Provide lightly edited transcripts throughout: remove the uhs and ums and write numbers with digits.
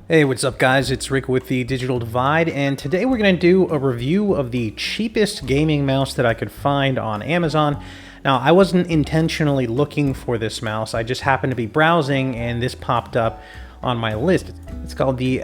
Hey, what's up guys? It's Rick with the Digital Divide, and today we're going to do a review of the cheapest gaming mouse that I could find on Amazon. Now, I wasn't intentionally looking for this mouse, I just happened to be browsing and this popped up on my list. It's called the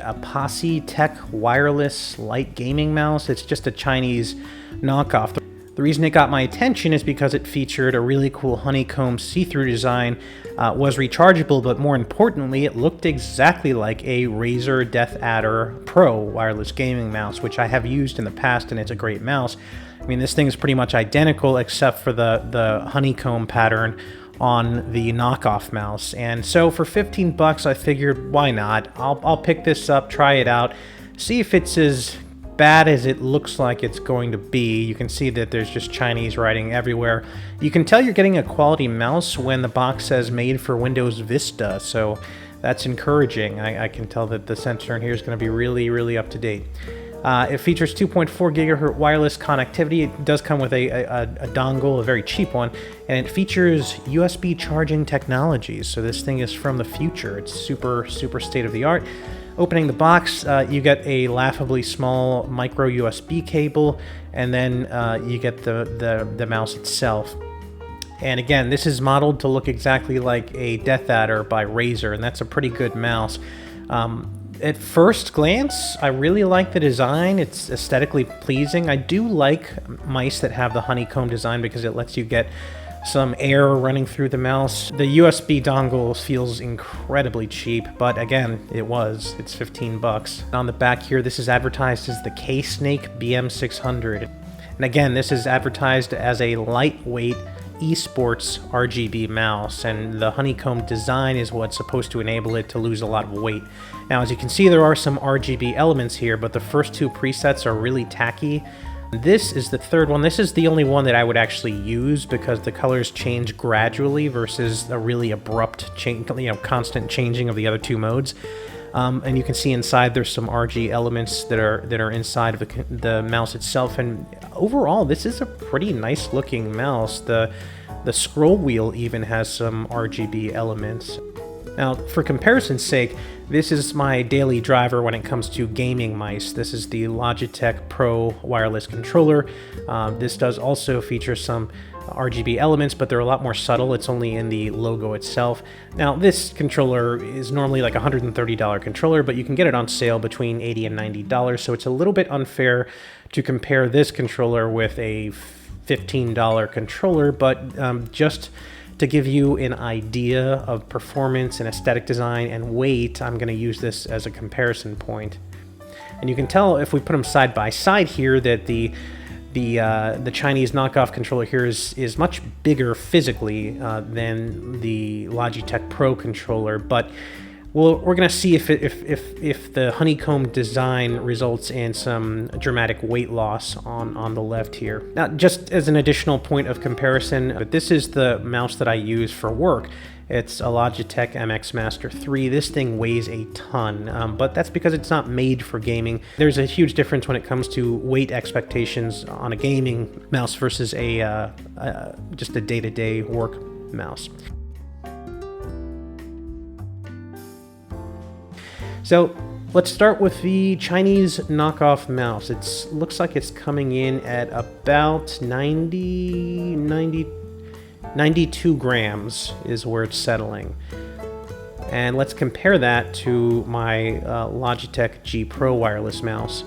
Tech Wireless Light Gaming Mouse. It's just a Chinese knockoff. The reason it got my attention is because it featured a really cool honeycomb see-through design, was rechargeable, but more importantly, it looked exactly like a Razer DeathAdder Pro wireless gaming mouse, which I have used in the past, and it's a great mouse. I mean, this thing is pretty much identical except for the honeycomb pattern on the knockoff mouse. And so for 15 bucks, I figured, why not? I'll pick this up, try it out, see if it's as bad as it looks like it's going to be. You can see that there's just Chinese writing everywhere. You can tell you're getting a quality mouse when the box says made for Windows Vista, so that's encouraging. I can tell that the sensor in here is going to be really up to date. It features 2.4 gigahertz wireless connectivity. It does come with a dongle, a very cheap one, and it features USB charging technologies. So this thing is from the future. It's super state of the art. Opening the box, you get a laughably small micro USB cable, and then you get the mouse itself. And again, this is modeled to look exactly like a DeathAdder by Razer, and that's a pretty good mouse. At first glance, I really like the design. It's aesthetically pleasing. I do like mice that have the honeycomb design because it lets you get some air running through the mouse. The USB dongle feels incredibly cheap, but again, it's 15 bucks. On the back here, this is advertised as the K-Snake BM600. And again, this is advertised as a lightweight esports RGB mouse, and the honeycomb design is what's supposed to enable it to lose a lot of weight. Now, as you can see, there are some RGB elements here, but the first two presets are really tacky. This is the third one. This is the only one that I would actually use because the colors change gradually versus a really abrupt change, constant changing of the other two modes. And you can see inside there's some RG elements that are inside of the mouse itself. And overall, this is a pretty nice looking mouse. The scroll wheel even has some RGB elements. Now, for comparison's sake, this is my daily driver when it comes to gaming mice. This is the Logitech Pro wireless controller. This does also feature some RGB elements, but they're a lot more subtle. It's only in the logo itself. Now, this controller is normally like a $130 controller, but you can get it on sale between $80 and $90, so it's a little bit unfair to compare this controller with a $15 controller, but just to give you an idea of performance and aesthetic design and weight, I'm going to use this as a comparison point. And you can tell if we put them side by side here that the Chinese knockoff controller here is much bigger physically than the Logitech Pro controller, but we're going to see if the honeycomb design results in some dramatic weight loss on the left here. Now, just as an additional point of comparison, but this is the mouse that I use for work. It's a Logitech MX Master 3. This thing weighs a ton, but that's because it's not made for gaming. There's a huge difference when it comes to weight expectations on a gaming mouse versus just a day-to-day work mouse. So let's start with the Chinese knockoff mouse. It looks like it's coming in at about 92 grams is where it's settling. And let's compare that to my Logitech G Pro wireless mouse.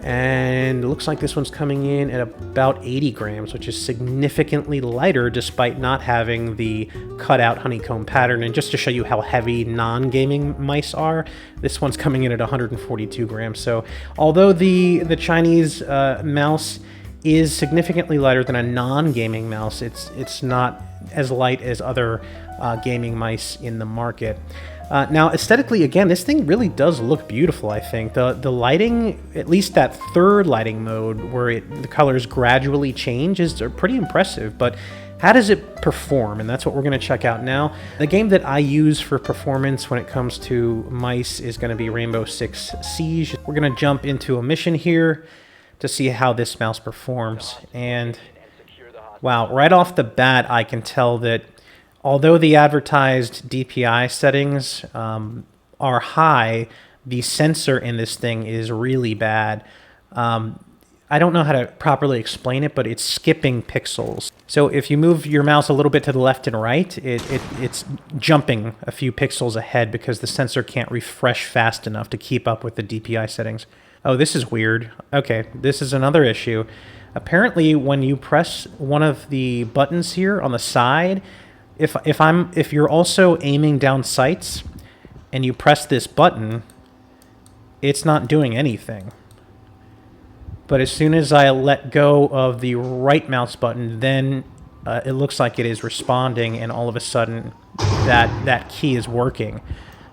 And it looks like this one's coming in at about 80 grams, which is significantly lighter despite not having the cutout honeycomb pattern. And just to show you how heavy non-gaming mice are, this one's coming in at 142 grams. So although the Chinese mouse is significantly lighter than a non-gaming mouse, it's not as light as other gaming mice in the market. Now, aesthetically, again, this thing really does look beautiful, I think. The lighting, at least that third lighting mode where the colors gradually change, is pretty impressive. But how does it perform? And that's what we're going to check out now. The game that I use for performance when it comes to mice is going to be Rainbow Six Siege. We're going to jump into a mission here to see how this mouse performs. And wow, right off the bat, I can tell that although the advertised DPI settings are high, the sensor in this thing is really bad. I don't know how to properly explain it, but it's skipping pixels. So if you move your mouse a little bit to the left and right, it's jumping a few pixels ahead because the sensor can't refresh fast enough to keep up with the DPI settings. Oh, this is weird. Okay, this is another issue. Apparently, when you press one of the buttons here on the side, if you're also aiming down sights and you press this button, it's not doing anything. But as soon as I let go of the right mouse button, then it looks like it is responding, and all of a sudden that key is working.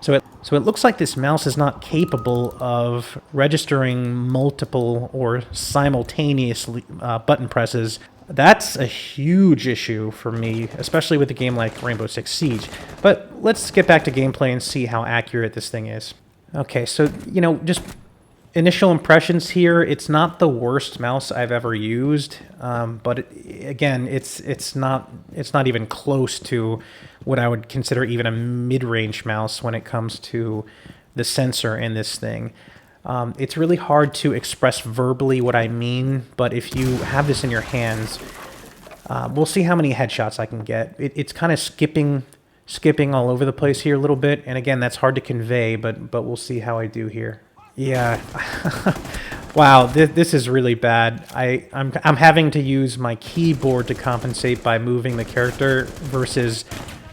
So it looks like this mouse is not capable of registering multiple or simultaneous button presses. That's a huge issue for me, especially with a game like Rainbow Six Siege. But let's get back to gameplay and see how accurate this thing is. Okay, so, you know, just initial impressions here, it's not the worst mouse I've ever used, but again, it's not even close to what I would consider even a mid-range mouse when it comes to the sensor in this thing. It's really hard to express verbally what I mean, but if you have this in your hands, we'll see how many headshots I can get. It's kind of skipping all over the place here a little bit, and again, that's hard to convey, but we'll see how I do here. Yeah, wow, this is really bad. I'm having to use my keyboard to compensate by moving the character versus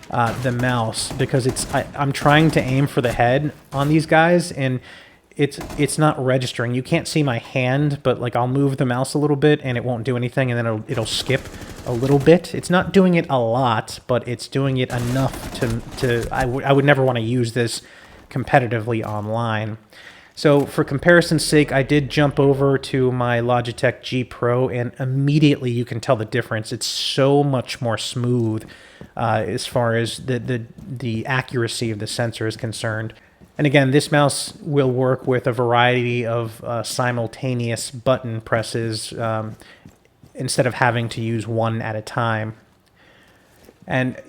the mouse, because I'm trying to aim for the head on these guys, and it's not registering. You can't see my hand, but like I'll move the mouse a little bit and it won't do anything, and then it'll skip a little bit. It's not doing it a lot, but it's doing it enough to I would never want to use this competitively online. So for comparison's sake, I did jump over to my Logitech G Pro, and immediately you can tell the difference. It's so much more smooth as far as the accuracy of the sensor is concerned. And again, this mouse will work with a variety of simultaneous button presses instead of having to use one at a time. And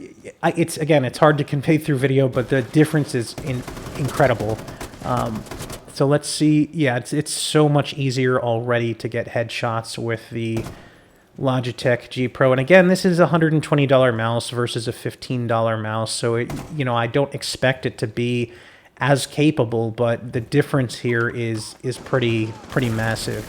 it's hard to convey through video, but the difference is incredible. So let's see. Yeah, it's so much easier already to get headshots with the Logitech G Pro. And again, this is a $120 mouse versus a $15 mouse. So I don't expect it to be as capable, but the difference here is pretty massive.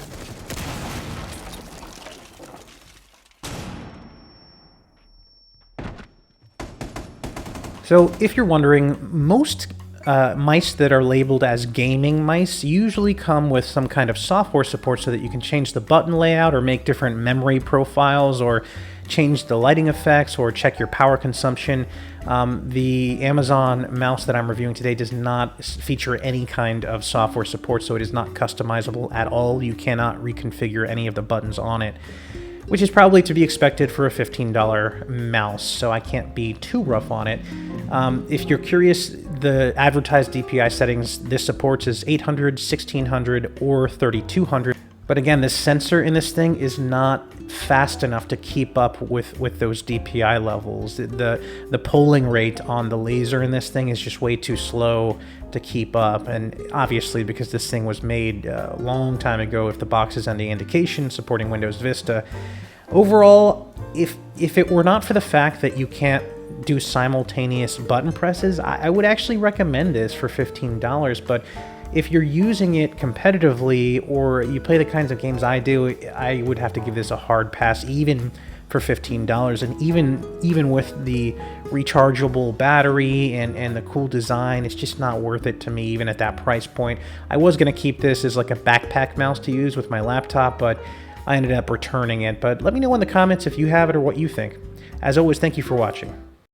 So if you're wondering, most mice that are labeled as gaming mice usually come with some kind of software support so that you can change the button layout or make different memory profiles or change the lighting effects or check your power consumption. The Amazon mouse that I'm reviewing today does not feature any kind of software support, so it is not customizable at all. You cannot reconfigure any of the buttons on it, which is probably to be expected for a $15 mouse, so I can't be too rough on it. If you're curious, the advertised DPI settings this supports is 800, 1600, or 3200. But again, the sensor in this thing is not fast enough to keep up with those DPI levels. The polling rate on the laser in this thing is just way too slow to keep up, and obviously because this thing was made a long time ago, if the box is any indication, supporting Windows Vista. Overall, if it were not for the fact that you can't do simultaneous button presses, I would actually recommend this for $15, but if you're using it competitively or you play the kinds of games I do, I would have to give this a hard pass even for $15. And even with the rechargeable battery and the cool design, it's just not worth it to me even at that price point. I was going to keep this as like a backpack mouse to use with my laptop, but I ended up returning it. But let me know in the comments if you have it or what you think. As always, thank you for watching.